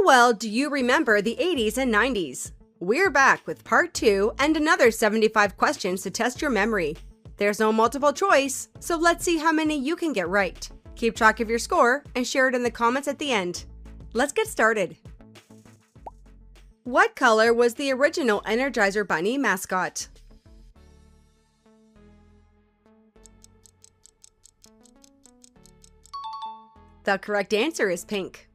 well do you remember the 80s and 90s? We're back with part 2 and another 75 questions to test your memory. There's no multiple choice, so let's see how many you can get right. Keep track of your score and share it in the comments at the end. Let's get started. What color was the original Energizer Bunny mascot? The correct answer is pink.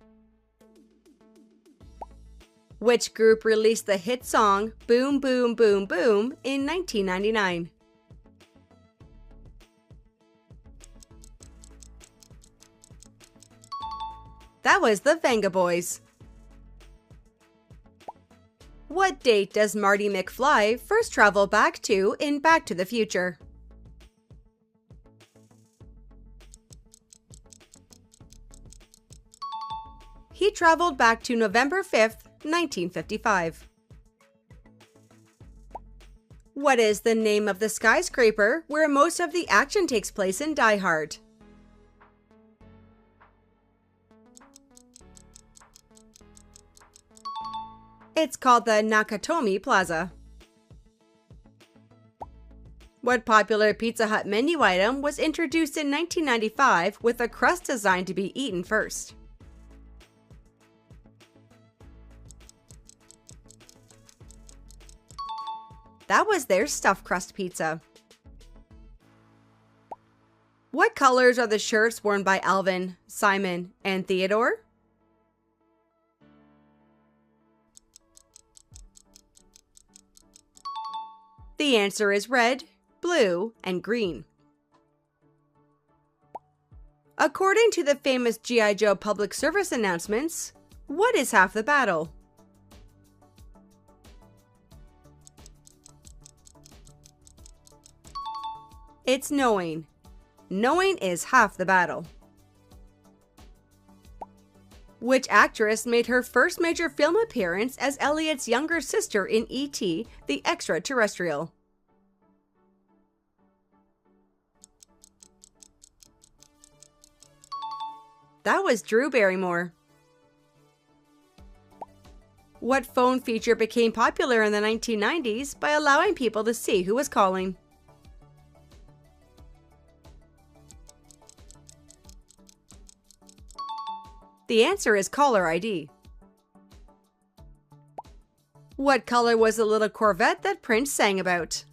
Which group released the hit song Boom Boom Boom Boom in 1999? That was the Vengaboys. What date does Marty McFly first travel back to in Back to the Future? He traveled back to November 5th, 1955. What is the name of the skyscraper where most of the action takes place in Die Hard? It's called the Nakatomi Plaza. What popular Pizza Hut menu item was introduced in 1995 with a crust designed to be eaten first? That was their stuffed crust pizza. What colors are the shirts worn by Alvin, Simon, and Theodore? The answer is red, blue, and green. According to the famous G.I. Joe public service announcements, what is half the battle? It's knowing. Knowing is half the battle. Which actress made her first major film appearance as Elliot's younger sister in E.T. the Extraterrestrial? That was Drew Barrymore. What phone feature became popular in the 1990s by allowing people to see who was calling? The answer is caller ID. What color was the little Corvette that Prince sang about?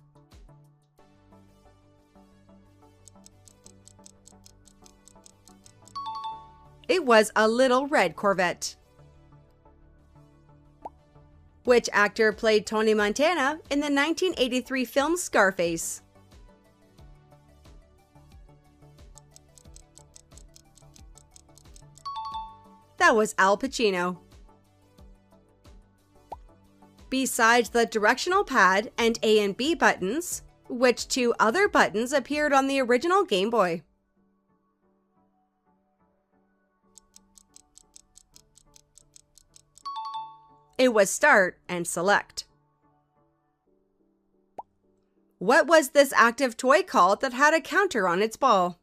It was a little red Corvette. Which actor played Tony Montana in the 1983 film Scarface? That was Al Pacino. Besides the directional pad and A and B buttons, which two other buttons appeared on the original Game Boy? It was Start and Select. What was this active toy called that had a counter on its ball?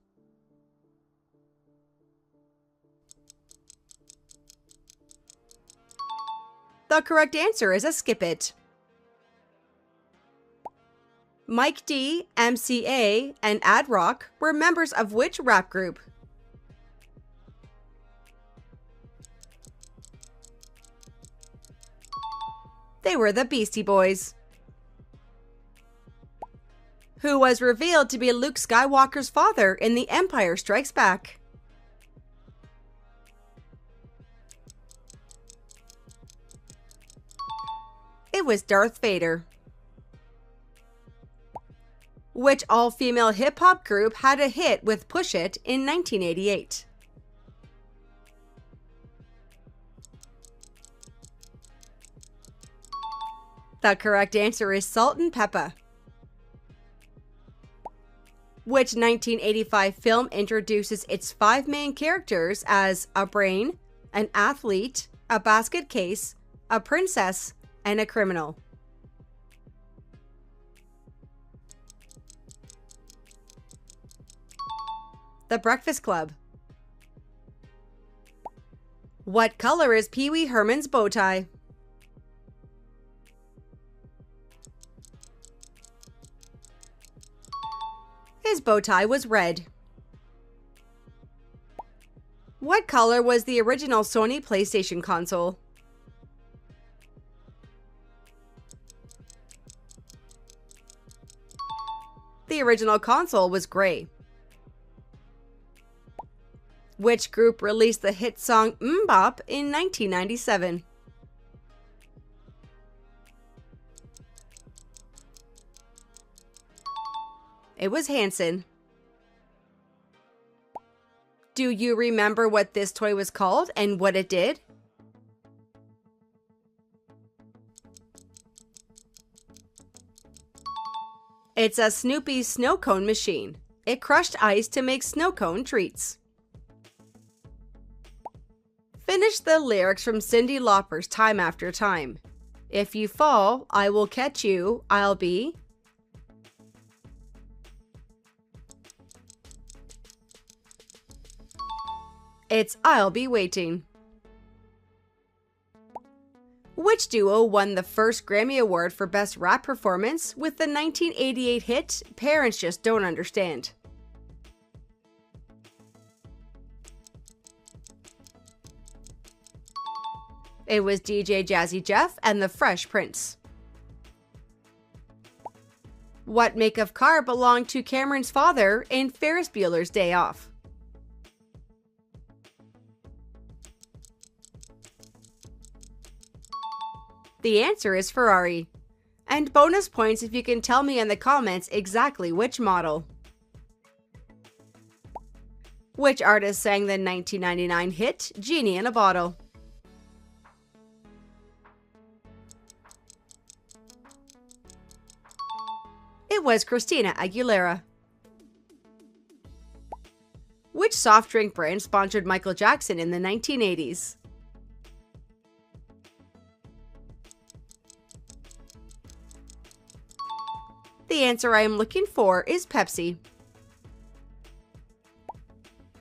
The correct answer is a Skip It. Mike D, MCA, and Ad Rock were members of which rap group? They were the Beastie Boys. Who was revealed to be Luke Skywalker's father in The Empire Strikes Back? It was Darth Vader. Which all-female hip-hop group had a hit with Push It in 1988? The correct answer is Salt and Peppa. Which 1985 film introduces its 5 main characters as a brain, an athlete, a basket case, a princess, and a criminal? The Breakfast Club. What color is Pee Wee Herman's bow tie? His bow tie was red. What color was the original Sony PlayStation console? The original console was gray. Which group released the hit song MMMBop in 1997? It was Hanson. Do you remember what this toy was called and what it did? It's a Snoopy snow cone machine. It crushed ice to make snow cone treats. Finish the lyrics from Cyndi Lauper's Time After Time. If you fall, I will catch you, I'll be... It's I'll Be Waiting. Which duo won the first Grammy Award for Best Rap Performance with the 1988 hit Parents Just Don't Understand? It was DJ Jazzy Jeff and the Fresh Prince. What make of car belonged to Cameron's father in Ferris Bueller's Day Off? The answer is Ferrari. And bonus points if you can tell me in the comments exactly which model. Which artist sang the 1999 hit Genie in a Bottle? It was Christina Aguilera. Which soft drink brand sponsored Michael Jackson in the 1980s? The answer I am looking for is Pepsi.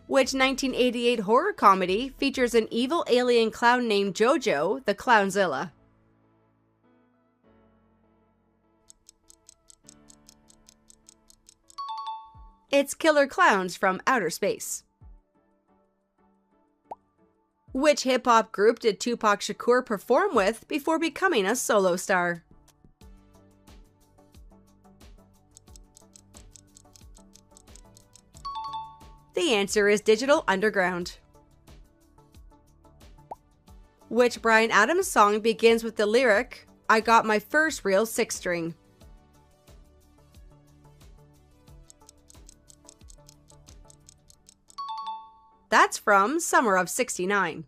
Which 1988 horror comedy features an evil alien clown named Jojo, the Clownzilla? It's Killer Clowns from Outer Space. Which hip-hop group did Tupac Shakur perform with before becoming a solo star? The answer is Digital Underground. Which Bryan Adams song begins with the lyric, I got my first real six string? That's from Summer of '69.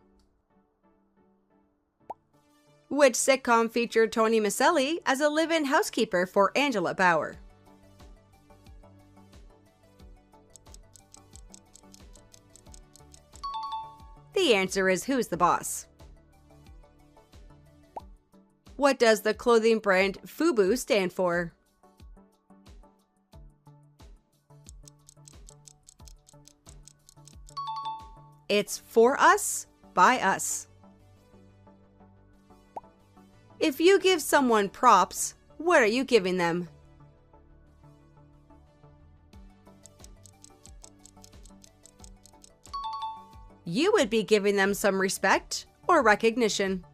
Which sitcom featured Tony Maselli as a live-in housekeeper for Angela Bauer? The answer is Who's the Boss? What does the clothing brand FUBU stand for? It's For Us, By Us. If you give someone props, what are you giving them? You would be giving them some respect or recognition.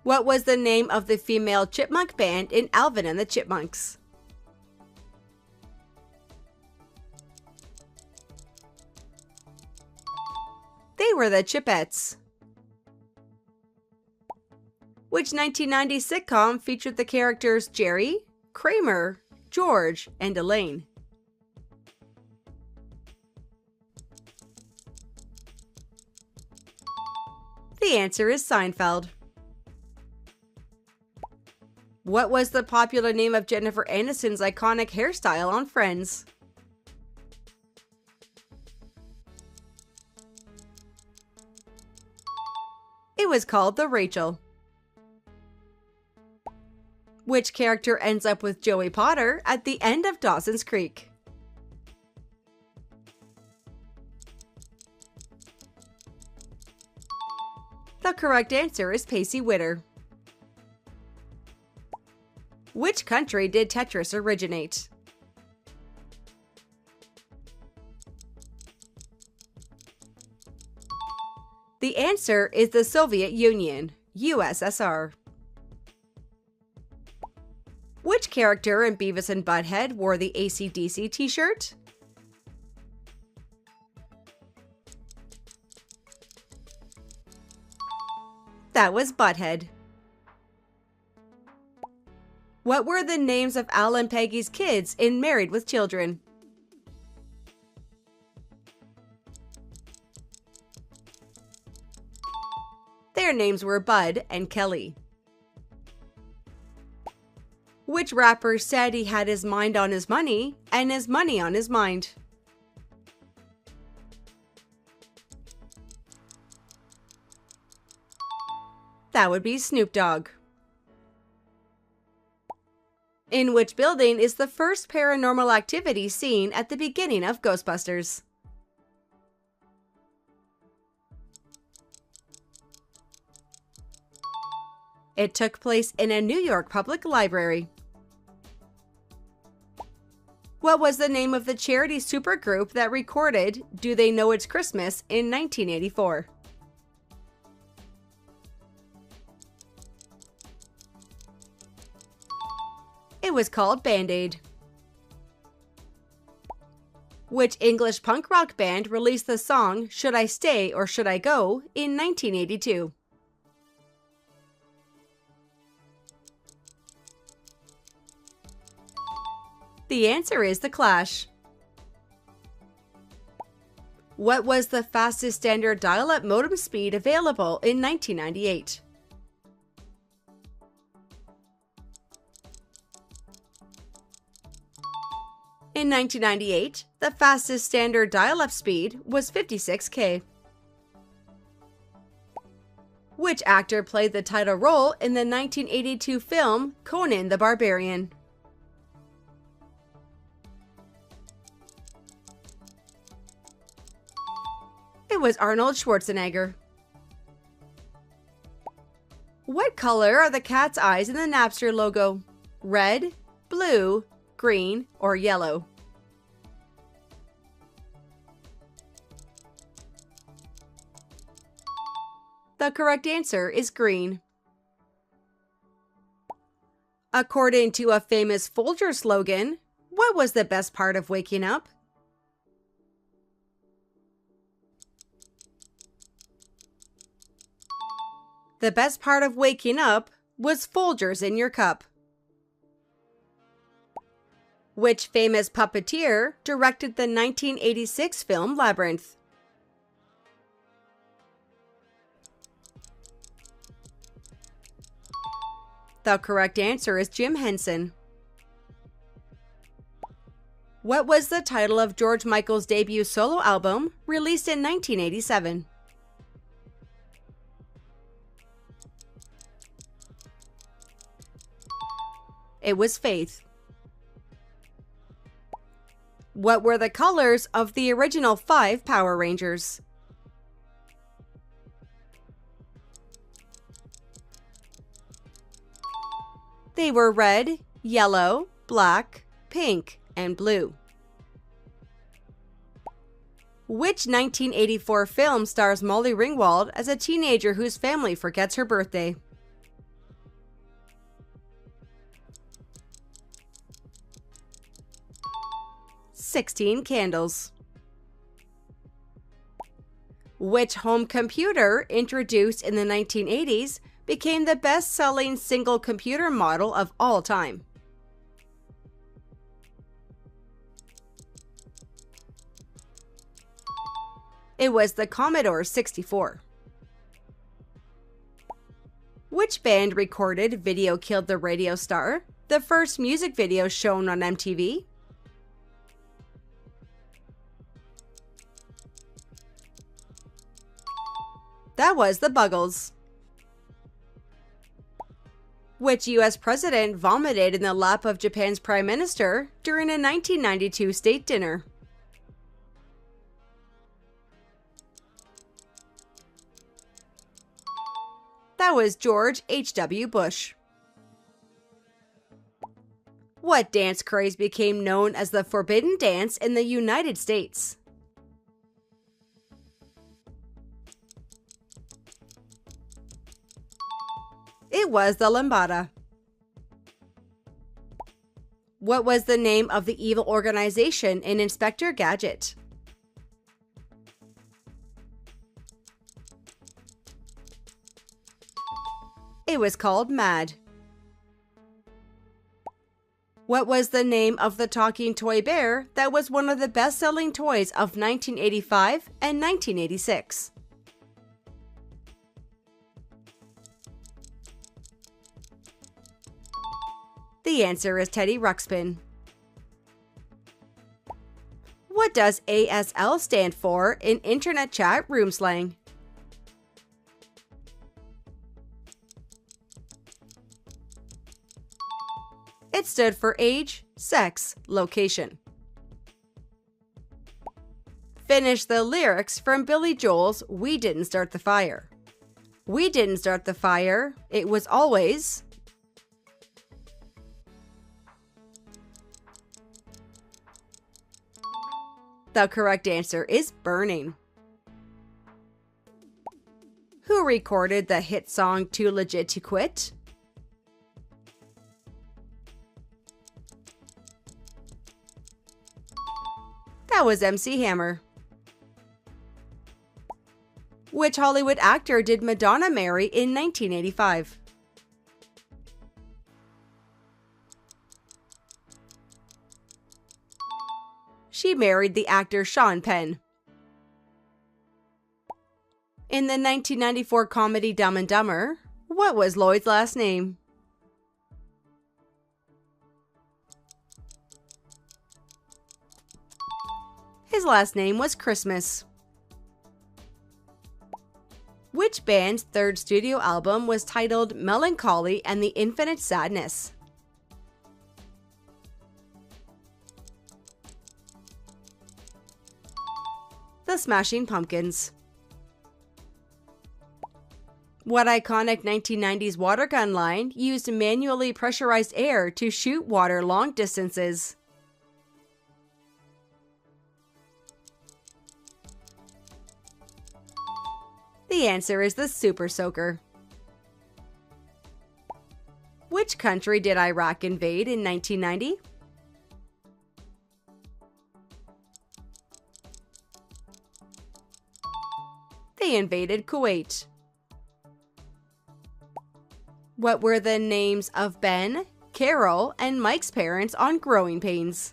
What was the name of the female chipmunk band in Alvin and the Chipmunks? They were the Chipettes. Which 1990 sitcom featured the characters Jerry, Kramer, George, and Elaine? The answer is Seinfeld. What was the popular name of Jennifer Aniston's iconic hairstyle on Friends? It was called the Rachel. Which character ends up with Joey Potter at the end of Dawson's Creek? The correct answer is Pacey Witter. Which country did Tetris originate? The answer is the Soviet Union, USSR. Which character in Beavis and Butthead wore the AC/DC t-shirt? That was Butthead. What were the names of Al and Peggy's kids in Married with Children? Their names were Bud and Kelly. Which rapper said he had his mind on his money and his money on his mind? That would be Snoop Dogg. In which building is the first paranormal activity seen at the beginning of Ghostbusters? It took place in a New York public library. What was the name of the charity supergroup that recorded Do They Know It's Christmas in 1984? It was called Band-Aid. Which English punk rock band released the song Should I Stay or Should I Go in 1982? The answer is The Clash. What was the fastest standard dial-up modem speed available in 1998? In 1998, the fastest standard dial-up speed was 56K. Which actor played the title role in the 1982 film Conan the Barbarian? It was Arnold Schwarzenegger. What color are the cat's eyes in the Napster logo? Red, blue, green, or yellow? The correct answer is green. According to a famous Folgers slogan, what was the best part of waking up? The best part of waking up was Folgers in your cup. Which famous puppeteer directed the 1986 film Labyrinth? The correct answer is Jim Henson. What was the title of George Michael's debut solo album released in 1987? It was Faith. What were the colors of the original 5 Power Rangers? They were red, yellow, black, pink, and blue. Which 1984 film stars Molly Ringwald as a teenager whose family forgets her birthday? 16 Candles. Which home computer, introduced in the 1980s, became the best-selling single computer model of all time? It was the Commodore 64. Which band recorded Video Killed the Radio Star, the first music video shown on MTV? That was the Buggles. Which U.S. president vomited in the lap of Japan's prime minister during a 1992 state dinner? That was George H.W. Bush. What dance craze became known as the Forbidden Dance in the United States? It was the lambada. What was the name of the evil organization in Inspector Gadget? It was called MAD. What was the name of the talking toy bear that was one of the best-selling toys of 1985 and 1986? The answer is Teddy Ruxpin. What does ASL stand for in internet chat room slang? It stood for age, sex, location. Finish the lyrics from Billy Joel's We Didn't Start the Fire. We didn't start the fire, it was always... The correct answer is burning. Who recorded the hit song Too Legit to Quit? That was MC Hammer. Which Hollywood actor did Madonna marry in 1985? She married the actor Sean Penn. In the 1994 comedy Dumb and Dumber, what was Lloyd's last name? His last name was Christmas. Which band's third studio album was titled Melancholy and the Infinite Sadness? The Smashing Pumpkins. What iconic 1990s water gun line used manually pressurized air to shoot water long distances? The answer is the Super Soaker. Which country did Iraq invade in 1990? They invaded Kuwait. What were the names of Ben, Carol, and Mike's parents on Growing Pains?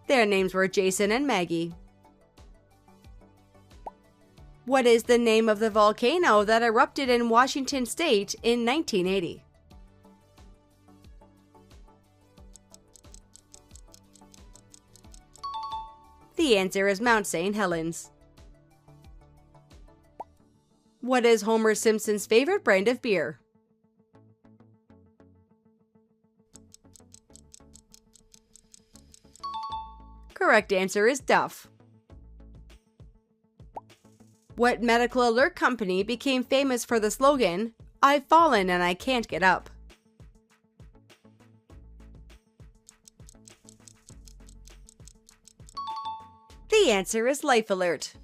Their names were Jason and Maggie. What is the name of the volcano that erupted in Washington State in 1980? The answer is Mount St. Helens. What is Homer Simpson's favorite brand of beer? Correct answer is Duff. What medical alert company became famous for the slogan, "I've fallen and I can't get up"? The answer is Life Alert.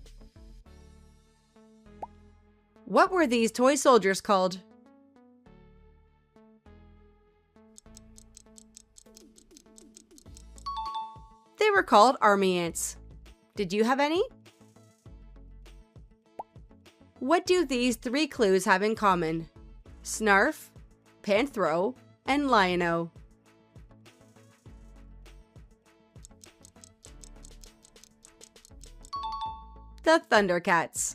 What were these toy soldiers called? They were called army ants. Did you have any? What do these three clues have in common? Snarf, Panthro, and Lion-O. The Thundercats.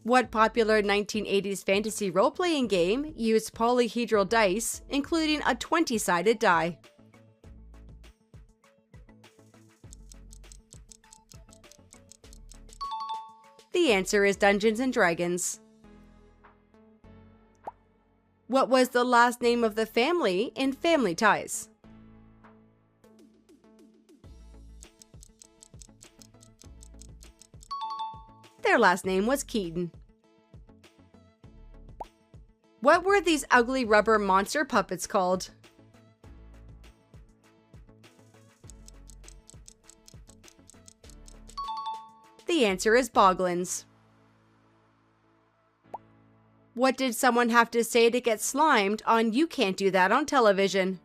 What popular 1980s fantasy role-playing game used polyhedral dice, including a 20-sided die? The answer is Dungeons and Dragons. What was the last name of the family in Family Ties? Their last name was Keaton. What were these ugly rubber monster puppets called? The answer is Boglins. What did someone have to say to get slimed on You Can't Do That on Television?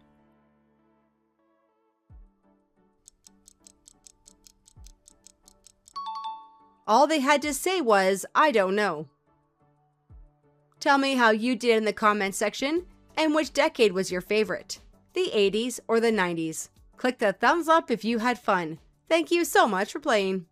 All they had to say was, I don't know. Tell me how you did in the comments section and which decade was your favorite, the 80s or the 90s. Click the thumbs up if you had fun. Thank you so much for playing.